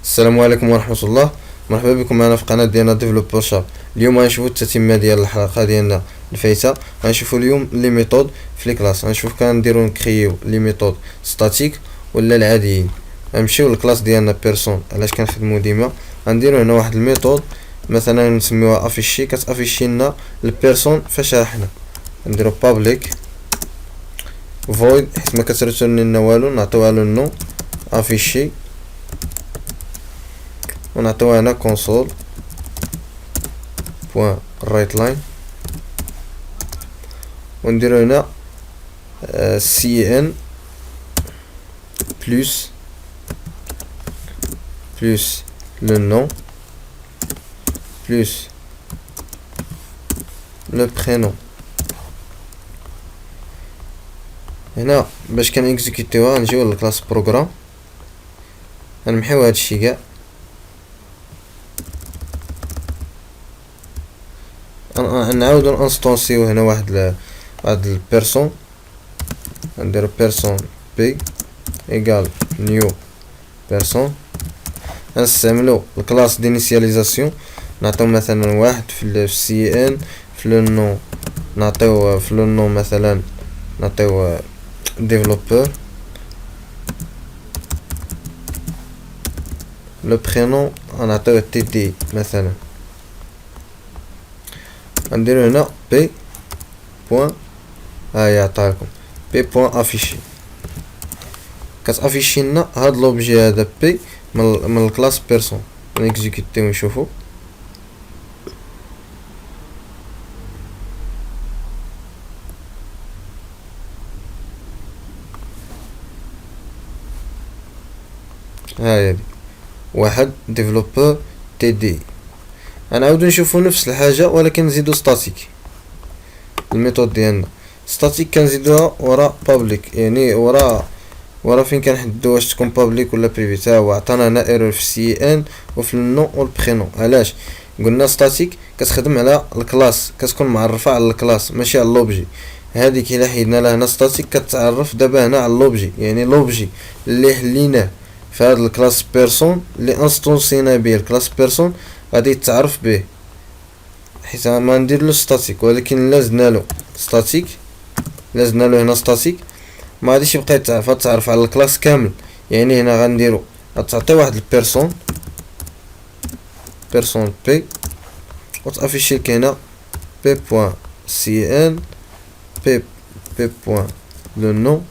السلام عليكم ورحمة الله. مرحبا بكم معنا في قناة ديالنا ديفلوبر شاب. اليوم غنشوفو التتمة ديال الحلقة ديالنا الفايتة. غنشوفو اليوم لي ميثود في لي كلاس. غنشوف كنديرو نكريو لي ميثود ستاتيك ولا العاديين. غنمشيو للكلاس ديالنا بيرسون، علاش كنخدمو ديما غنديرو هنا واحد الميثود مثلا نسميوها افيشي، كتافيشي لنا البيرسون فاش راحنا. نديرو بابليك فويد حيت ما كترسل لنا والو، نعطيوها له النو افيشي ونعطيوها هنا console بوان رايت لاين ونديرو هنا cn بلس لو نون بلس لو برينون. هنا باش كنكزيكوتيوها نجيو للكلاس بروغرام، غنمحيو هادشي كاع، نعاودو انستونسيو هنا واحد البيرسون. نديرو بيرسون بي ايكال نيو بيرسون. نستعملو الكلاس دينيسياليزاسيون، نعطيو مثلا واحد في سي ان، في لو نو نعطيو في لو نو مثلا نعطيو ديفلوبور، لو برينون نعطيو تي دي مثلا. غنديرو هنا بي بوان هاهي عطاكم بي بوان افيشي، كتافيشي لنا هاد لوبجي هذا بي من الكلاس بيرسون. نيكزيكوتيو ونشوفو. هاهي واحد ديفلوبور تي دي. غنعاودو نشوفو نفس الحاجة ولكن نزيدو ستاتيك. الميثود ديالنا ستاتيك كنزيدوها ورا بابليك، يعني ورا فين كنحددو واش تكون بابليك ولا بريفي. تا هو عطانا هنا ايرور في سي ان وفي النو والبرينون. علاش قلنا ستاتيك؟ كتخدم على الكلاس، كتكون معرفة على الكلاس ماشي على اللوبجي. هاديك الا حيدنا لها هنا ستاتيك كتعرف دابا هنا على اللوبجي، يعني لوبجي اللي حليناه في هاد الكلاس بيرسون اللي انستونسينا به الكلاس بيرسون غادي يتعرف به، حيت ما نديرلو ستاتيك. ولكن الا زدنالو ستاتيك، الا زدنالو هنا ستاتيك ما غاديش يبقى يتعرف على الكلاس كامل. يعني هنا غنديرو غتعطي واحد البيرسون بي وتافيشي لك هنا بي بوان سي ان بي بوان لو نو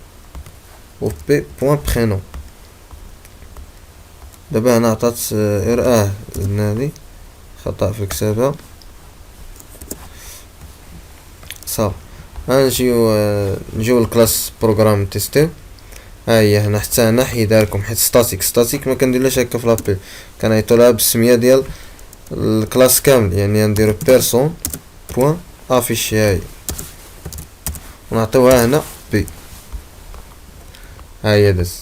و بي بوان برينون. دابا هنا عطات زدنا هادي خطأ في كتابة صافي. نجيو للكلاس بروغرام تيستيو. ها هي هنا حتى هنا حيدها لكم حيت ستاتيك ما كنديرلهاش هكا في لابيل، كنعيطولها بالسميه ديال الكلاس كامل. يعني نديرو بيرسون بوان افيشي هاهي ونعطيوها هنا بي. ها هي داز.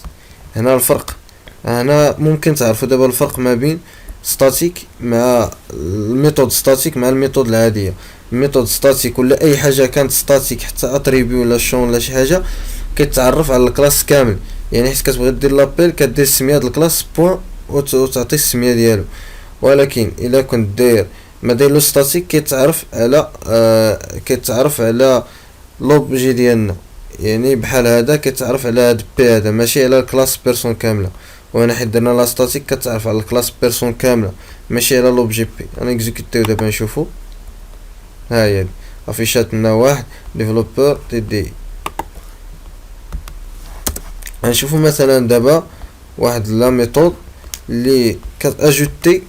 هنا الفرق، هنا ممكن تعرفوا دابا الفرق ما بين ستاتيك مع الميثود ستاتيك مع الميثود العاديه. الميثود ستاتيك ولا اي حاجه كانت ستاتيك حتى اتريبي ولا شون ولا شي حاجه كيتعرف على الكلاس كامل. يعني حيت كتبغي دير لابيل كدير سميه د الكلاس بوان وتعطي السميه ديالو. ولكن الا كنت داير ما دايرلو ستاتيك كيتعرف على لوبجي ديالنا، يعني بحال هذا كيتعرف على هاد بي هذا ماشي على الكلاس بيرسون كامله. وهنا حيت درنا لا ستاتيك كتعرف على الكلاس بيرسون كامله ماشي على لوبجي بي. انا اكزيكوتيو دابا نشوفو. ها هي افيشات لنا واحد ديفلوبور تي دي. غنشوفو مثلا دابا واحد لا ميثود اللي كتاجوتي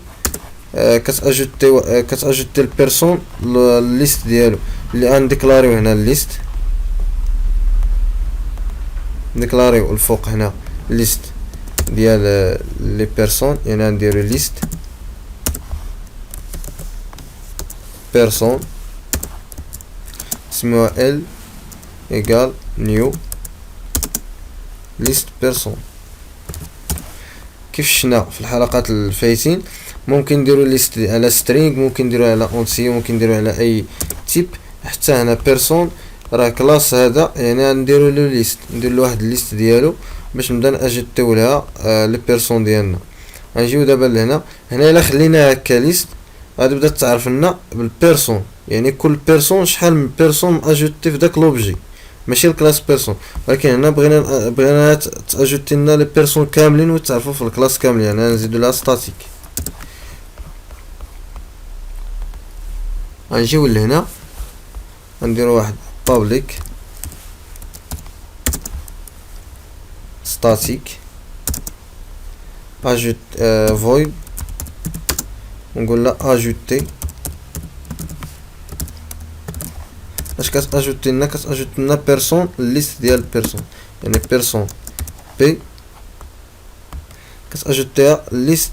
البيرسون لليست ديالو اللي غنديكلاريو هنا الليست. نديكلاريو الفوق هنا ليست ديال لي بيرسون، يعني نديرو ليست بيرسون اسمها ال ايكال نيو ليست بيرسون. كيف شفنا في الحلقات الفايتين ممكن نديرو ليست على سترينغ، ممكن نديرو على اونتي، ممكن نديرو على اي تيب. حتى هنا بيرسون راه كلاس هذا، يعني نديرو له ليست، ندير له واحد الليست ديالو باش نبدا ناجيتيو لها لي بيرسون ديالنا. غنجيو دابا لهنا. هنا الا خلينا هكا ليست غادي تبدا تعرف لنا بالبيرسون، يعني كل بيرسون شحال من بيرسون اجوتي في داك لوبجي، ماشي الكلاس بيرسون. ولكن هنا بغينا تاجوتي لنا لي بيرسون كاملين وتعرفوا في الكلاس كاملين، يعني نزيدو لها ستاتيك. غنجيو لهنا غنديرو واحد بابليك ستاتيك اجوت فويد، ونقول لها اجوتي. اش كتاجوتي لنا؟ كتاجوتي لنا بيرسون ليست ديال بيرسون، يعني بيرسون بي كتاجوتيها ليست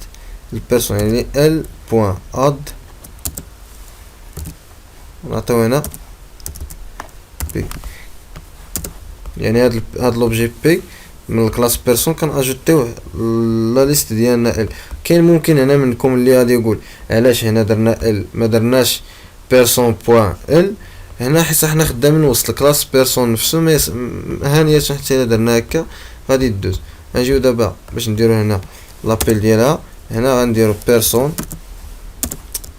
البيرسون، يعني ال بوان اد نعطيو هنا بي، يعني هاد لوبجي بي من الكلاس بيرسون كناجوتيوه لا ليست ديالنا ال. كاين ممكن هنا منكم اللي غادي يقول علاش هنا درنا ال ما درناش بيرسون بوان ال هنا، حيت حنا خدامين وسط الكلاس بيرسون نفسه ما هانية حتى الا درنا هكا غادي يدوز. غنجيو دابا باش نديرو هنا لابيل ديالها، هنا غنديرو بيرسون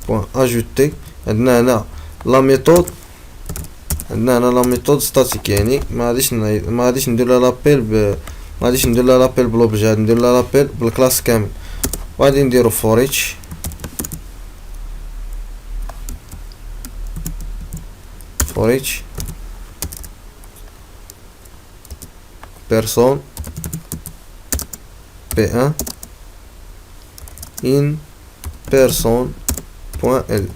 بوان اجوتي. عندنا هنا لا ميثود، عندنا هنا لا ميثود ستاتيك، يعني ما غاديش ندير لها لابيل ما غاديش ندير لها لابيل بلوبجي، غادي ندير لها لابيل بالكلاس كامل. وغادي نديرو فوريتش بيرسون بي ان ان بيرسون بوان ال.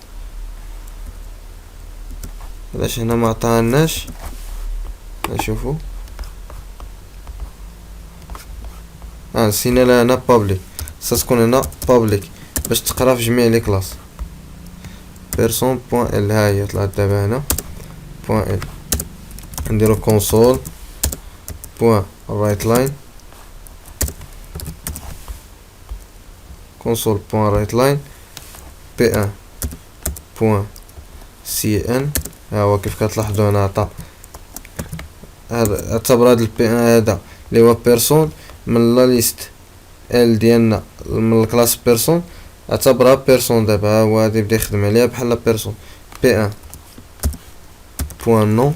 علاش هنا ما عطاهالناش؟ نشوفو نسينا لها هنا بابليك، ستكون هنا بابليك باش تقرا في جميع لي كلاس. بيرسون بوان ال ها هي طلعت دابا هنا بوان ال. نديرو كونسول بوان رايت لاين، كونسول بوان رايت لاين بي ان بوان سي ان. ها هو كيف كتلاحظوا هنا عطا هذا، اعتبر هذا البي ان هذا اللي هو بيرسون من لا ليست ال ديالنا من الكلاس بيرسون، اعتبرها بيرسون. دابا ها هو غادي يبدا يخدم عليها بحال بيرسون. بي ان بوان نو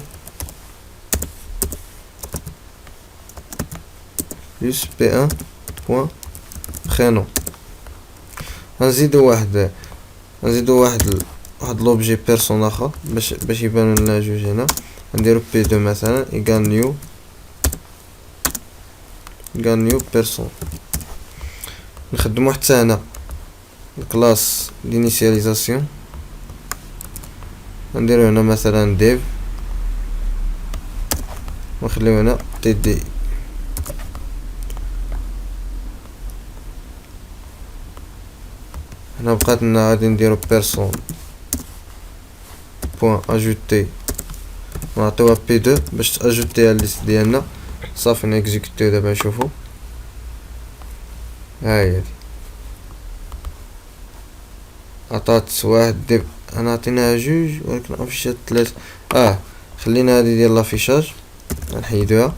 بلس بي ان بوان برينون. غنزيدو واحد لوبجي بيرسون اخر باش يبانو لنا جوج. هنا نديرو بي دو مثلا ايكال نيو بيرسون. نخدمو حتى هنا الكلاس دينيسياليزاسيون، نديرو هنا مثلا ديف، ونخليو هنا تي دي. هنا بقات لنا غادي نديرو بيرسون بوان اجوتي، نعطيوها بي دو باش تاجوتيها الليست ديالنا. صافي نيكزيكوتيو دابا نشوفو. ها هي عطات واحد ديب، انا عطيناها جوج ولكن افيشات ثلاث. خلينا هادي ديال لافيشاج نحيدوها.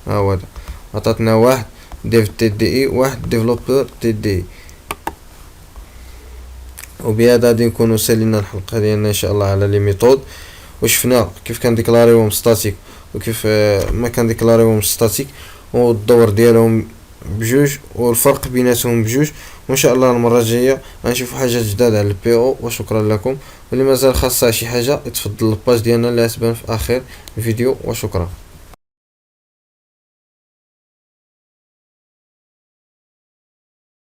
ها هو هذا عطاتنا واحد ديف تي دي اي واحد ديفلوبر تي دي اي. وبهذا غادي نكونوا سالينا الحلقه ديالنا ان شاء الله على لي ميثود، وشفنا كيف كنديكلاريوهم ستاتيك وكيف ما كنديكلاريوهم ستاتيك، والدور ديالهم بجوج والفرق بيناتهم بجوج. وان شاء الله المره الجايه غنشوفوا حاجات جداد على البي او. وشكرا لكم، واللي مازال خاصها شي حاجه يتفضل الباج ديالنا اللي غتبان في اخر الفيديو. وشكرا.